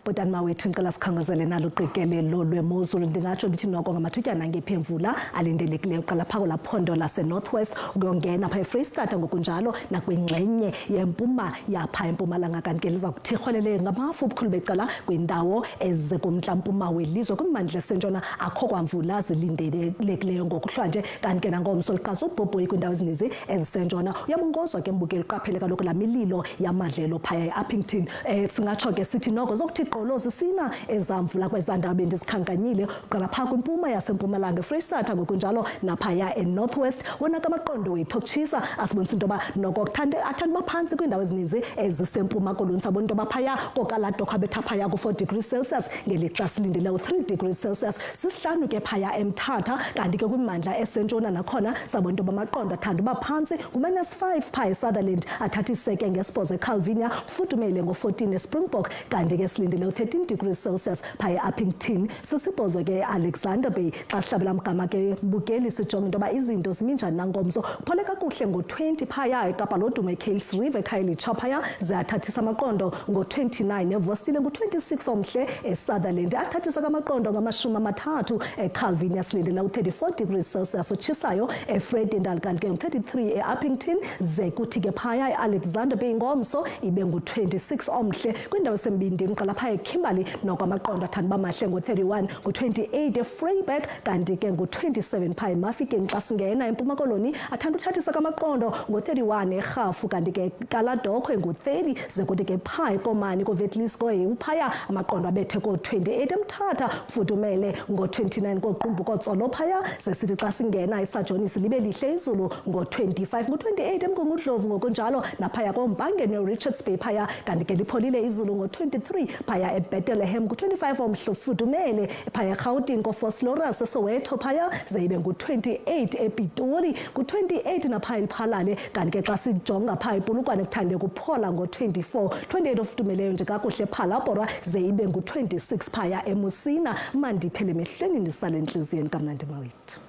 Botani mawethu ngicela sikhangazele nalo uqikelelo lwemozulu ndingatsho ndithi noko ngamathutyana ngephemvula alindelekileyo qala phako laphondo lase Northwest ukuyongena pha eFreystata ngokunjalo nakwingxenye yempuma yapha empumalanga kanti ke liza kuthirhwelele ngamafu ubukhulu becala kwindawo ezikumntla-mpuma welizwe kummandla esentshona akho kwamvula zilindelekileyo ngokuhlanje kanti ke nangomso liqatsa ubhobhoyi kwiindawo ezininzi ezisentshona uyabungozwa ke mbukeli qaphele kaloku laa mililo yamadlelo phaya e-Uppington singatsho ke sithi noko zokuthi qolo zisina ezamvula kwezandawo bendizikhankanyile qala phaa kwimpuma yasempumalanga eFreystata ngokunjalo naphaya eNorthwest wona ke amaqondo wethu okutshisa asibonisa into yoba noko athanda uba phantsi kwiindawo ezininzi ezisempuma koloni sabona into yoba phaya kokaladokho abetha phaya ku-4 degrees Celsius ngelixa silindele u-3 degrees Celsius sisihlanu ke phaya eMthatha kanti ke kwimandla esentshona nakhona sabona into yoba amaqondo athanda uba phantsi -5 phaya eSutherland athatha iseke ngesibhozo eCalvinia futhumele ngo-14 eSpringbok kanti ke silindele u-13 degrees Celsius phaya e-Uppington sisibhozo ke Alexander Bay xa sihlabela mgama ke bukeli sijonga into yoba izinto zimi njani nangomso kuphole kakuhle ngo-20 phaya eKapa lodumo eKales River eKhayelitsha phaya ziyathathisa amaqondo ngo-29 evostile ngu-26 omhle eSutherland athathisa kamaqondo ngamashumi-30 eCalvinia silindele u-34 degrees Celsius otshisayo eFredendal kanti ke ngu-33 e-Uppington ze kuthi ke phaya e-Alexander Bay ngomso ibe ngu-26 omhle kwindawo esembindini qala phaya eKimberley noko amaqondo athanda uba mahle ngo-31 ngu-28 eFreyberg kanti ke ngu-27 phaya emafikeni xa singena empuma koloni athanda uthathisa kamaqondo ngo-31 eRhafu kanti ke kaladokho ngu-30 ze kuthi ke phaya eKomani koVetlisco uphaya amaqondo abethe ko-28 eMthatha futhumele ngo-29 koqumbu kotsolo phaya sesithi xa singena eSajonisi libe lihle izulu ngo-25 ngu-28 eMgungundlovu ngokunjalo naphaya koMpangeni eRichards Bay phaya kanti ke lipholile izulu ngo-23 phaya eBethlehem ngu-25 omhle futhumele phaya eRhawutini koFosloras eSoweto phaya ze ibe ngu-28 ePitoli ku-28 naphaya eliphalale kanti ke xa sijonga phaya iPolokwane kuthande kuphola ngo-24 28 ofuthumeleyo nje kakuhle phalabhorwa ze ibe ngu-26 phaya eMusina mandiphele emehlweni ndisale entliziyweni kamnandi mawethu.